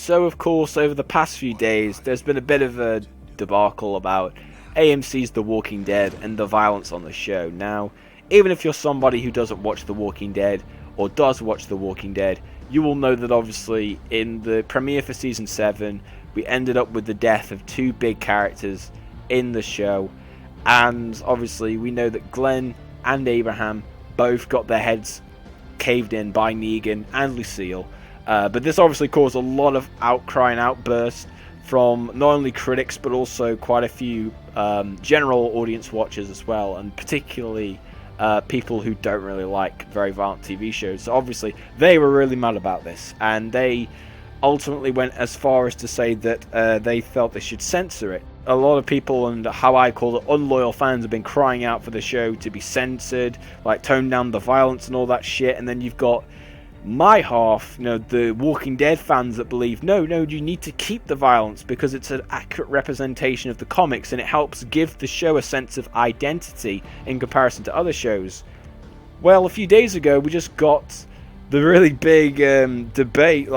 So, of course, over the past few days, there's been a bit of a debacle about AMC's The Walking Dead and the violence on the show. Now, even if you're somebody who doesn't watch The Walking Dead, or does watch The Walking Dead, you will know that obviously in the premiere for Season 7, we ended up with the death of two big characters in the show. And obviously we know that Glenn and Abraham both got their heads caved in by Negan and Lucille. But this obviously caused a lot of outcry and outbursts from not only critics but also quite a few general audience watchers as well, and particularly people who don't really like very violent TV shows. So obviously they were really mad about this, and they ultimately went as far as to say that they felt they should censor it. A lot of people, and how I call it, unloyal fans, have been crying out for the show to be censored, like tone down the violence and all that shit. And then you've got my half, the Walking Dead fans that believe, no, you need to keep the violence because it's an accurate representation of the comics and it helps give the show a sense of identity in comparison to other shows. Well, a few days ago, we just got the really big debate,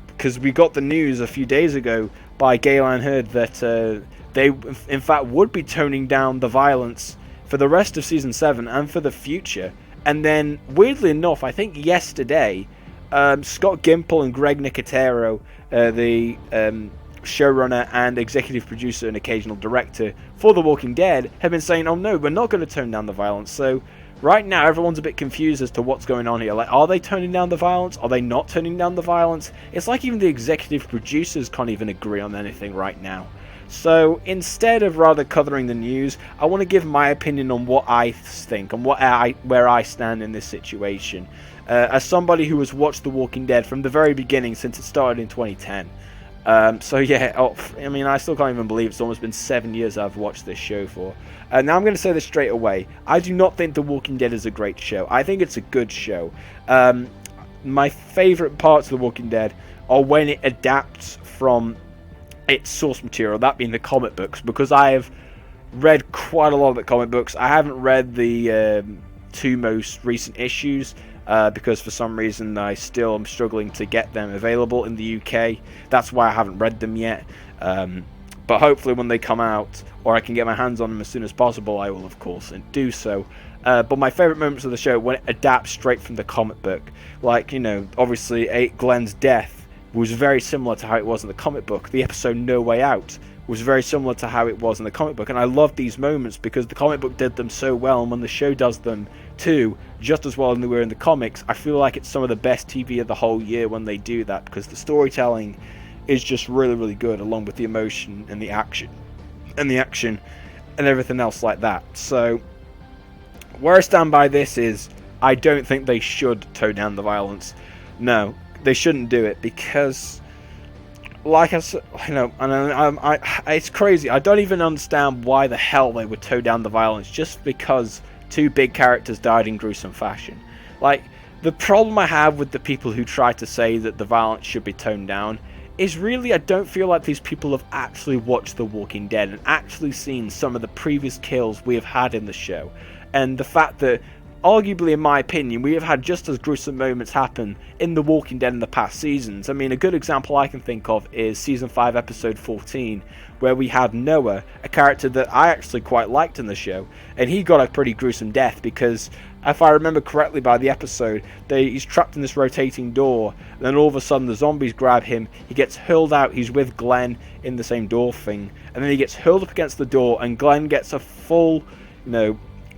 because we got the news a few days ago by Galen Hurd that they, in fact, would be toning down the violence for the rest of Season 7 and for the future. And then, weirdly enough, I think yesterday, Scott Gimple and Greg Nicotero, the showrunner and executive producer and occasional director for The Walking Dead, have been saying, oh no, we're not going to tone down the violence. So right now, everyone's a bit confused as to what's going on here. Like, are they toning down the violence? Are they not toning down the violence? It's like even the executive producers can't even agree on anything right now. So instead of rather covering the news, I want to give my opinion on what I think and where I stand in this situation. As somebody who has watched The Walking Dead from the very beginning since it started in 2010. I still can't even believe it's almost been 7 years I've watched this show for. Now I'm going to say this straight away. I do not think The Walking Dead is a great show. I think it's a good show. My favourite parts of The Walking Dead are when it adapts from its source material, that being the comic books, because I have read quite a lot of the comic books. I haven't read the two most recent issues because for some reason I still am struggling to get them available in the UK. That's why I haven't read them yet. But hopefully when they come out, or I can get my hands on them as soon as possible, I will of course do so. But my favourite moments of the show when it adapts straight from the comic book. Obviously Glenn's death was very similar to how it was in the comic book. The episode No Way Out was very similar to how it was in the comic book. And I love these moments because the comic book did them so well, and when the show does them too, just as well as they were in the comics, I feel like it's some of the best TV of the whole year when they do that, because the storytelling is just really, really good, along with the emotion and the action and everything else like that. So where I stand by this is I don't think they should tone down the violence. No, they shouldn't do it, because like I said, it's crazy. I don't even understand why the hell they would tone down the violence just because two big characters died in gruesome fashion. Like, the problem I have with the people who try to say that the violence should be toned down is really, I don't feel like these people have actually watched The Walking Dead and actually seen some of the previous kills we have had in the show. And the fact that, arguably, in my opinion, we have had just as gruesome moments happen in The Walking Dead in the past seasons. I mean, a good example I can think of is Season 5, Episode 14, where we have Noah, a character that I actually quite liked in the show, and he got a pretty gruesome death because, if I remember correctly by the episode, he's trapped in this rotating door, and then all of a sudden the zombies grab him, he gets hurled out, he's with Glenn in the same door thing, and then he gets hurled up against the door, and Glenn gets a full,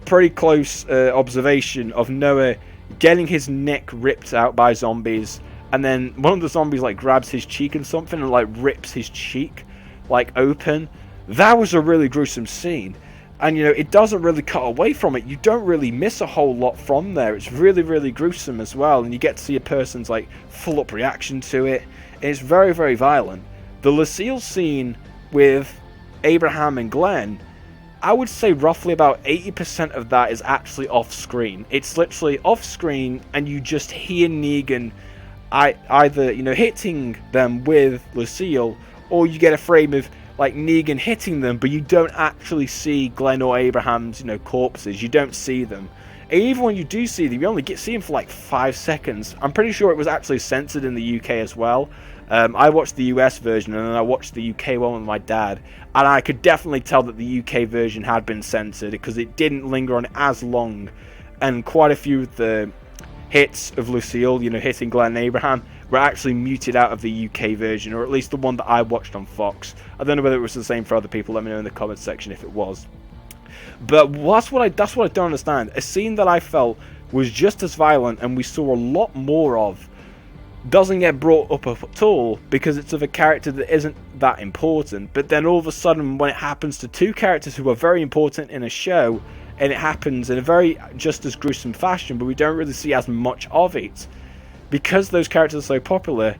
pretty close observation of Noah getting his neck ripped out by zombies, and then one of the zombies grabs his cheek and something and rips his cheek open. That was a really gruesome scene, and it doesn't really cut away from it. You don't really miss a whole lot from there. It's really, really gruesome as well, and you get to see a person's full up reaction to it. It's very, very violent. The Lucille scene with Abraham and Glenn, I would say roughly about 80% of that is actually off screen. It's literally off screen, and you just hear Negan either hitting them with Lucille, or you get a frame of Negan hitting them, but you don't actually see Glenn or Abraham's corpses. You don't see them. And even when you do see them, you only see them for 5 seconds. I'm pretty sure it was actually censored in the UK as well. I watched the US version and then I watched the UK one with my dad, and I could definitely tell that the UK version had been censored because it didn't linger on as long, and quite a few of the hits of Lucille, hitting Glenn Abraham, were actually muted out of the UK version, or at least the one that I watched on Fox. I don't know whether it was the same for other people. Let me know in the comments section if it was. But that's what I don't understand. A scene that I felt was just as violent and we saw a lot more of doesn't get brought up at all because it's of a character that isn't that important. But then all of a sudden, when it happens to two characters who are very important in a show, and it happens in a very just as gruesome fashion, but we don't really see as much of it because those characters are so popular,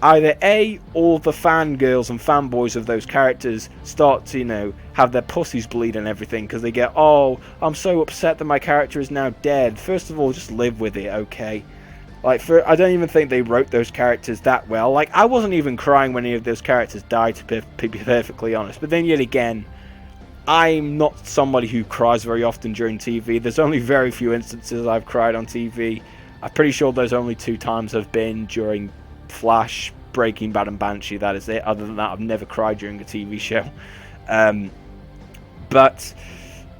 either A, all the fangirls and fanboys of those characters start to, have their pussies bleed and everything because they get, oh, I'm so upset that my character is now dead. First of all, just live with it, okay? I don't even think they wrote those characters that well. I wasn't even crying when any of those characters died, to be perfectly honest. But then yet again, I'm not somebody who cries very often during TV. There's only very few instances I've cried on TV. I'm pretty sure those only 2 times have been during Flash, Breaking Bad, and Banshee. That is it. Other than that, I've never cried during a TV show. But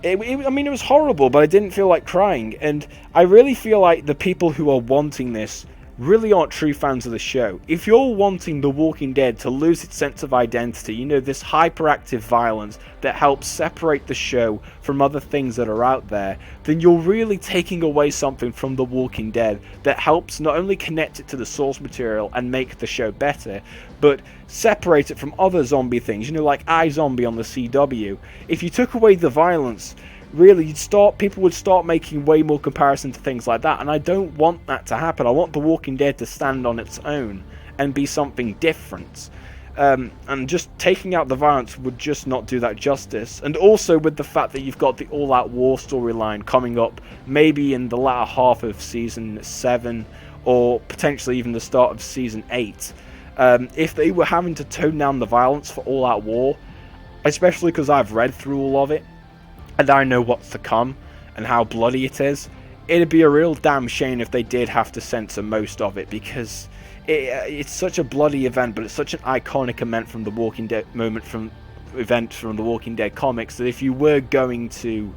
it was horrible, but I didn't feel like crying. And I really feel like the people who are wanting this really aren't true fans of the show. If you're wanting The Walking Dead to lose its sense of identity, this hyperactive violence that helps separate the show from other things that are out there, then you're really taking away something from The Walking Dead that helps not only connect it to the source material and make the show better, but separate it from other zombie things, like iZombie on the CW. If you took away the violence, really, people would start making way more comparison to things like that, and I don't want that to happen. I want The Walking Dead to stand on its own and be something different. And just taking out the violence would just not do that justice. And also with the fact that you've got the all-out war storyline coming up, maybe in the latter half of Season 7, or potentially even the start of Season 8, if they were having to tone down the violence for all-out war, especially because I've read through all of it, and I know what's to come and how bloody it is, it'd be a real damn shame if they did have to censor most of it, because it's such a bloody event, but it's such an iconic event from the Walking Dead from the Walking Dead comics, that if you were going to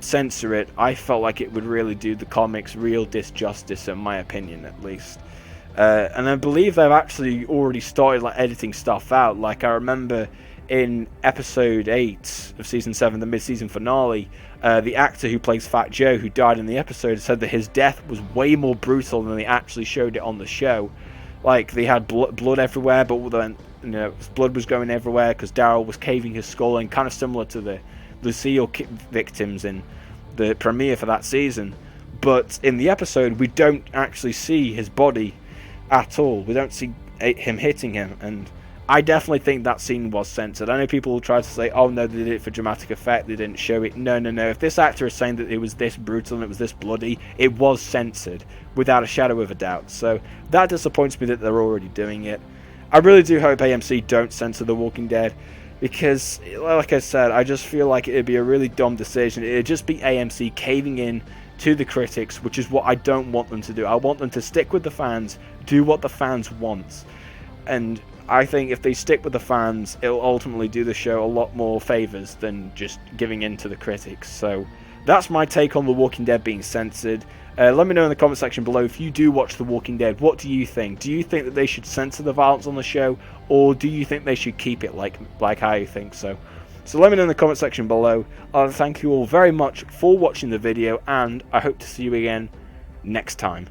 censor it, I felt like it would really do the comics real disjustice, in my opinion at least. And I believe they've actually already started editing stuff out. I remember in episode 8 of season 7, the mid-season finale, the actor who plays Fat Joe, who died in the episode, said that his death was way more brutal than they actually showed it on the show. They had blood everywhere, but then blood was going everywhere because Daryl was caving his skull in, kind of similar to the Lucille victims in the premiere for that season. But in the episode, we don't actually see his body at all. We don't see him hitting him, and I definitely think that scene was censored. I know people will try to say, oh no, they did it for dramatic effect, they didn't show it. No. If this actor is saying that it was this brutal and it was this bloody, it was censored, without a shadow of a doubt. So that disappoints me that they're already doing it. I really do hope AMC don't censor The Walking Dead, because, like I said, I just feel like it'd be a really dumb decision. It'd just be AMC caving in to the critics, which is what I don't want them to do. I want them to stick with the fans, do what the fans want. And I think if they stick with the fans, it'll ultimately do the show a lot more favours than just giving in to the critics. So that's my take on The Walking Dead being censored. Let me know in the comment section below if you do watch The Walking Dead. What do you think? Do you think that they should censor the violence on the show, or do you think they should keep it like I think so? So let me know in the comment section below. Thank you all very much for watching the video, and I hope to see you again next time.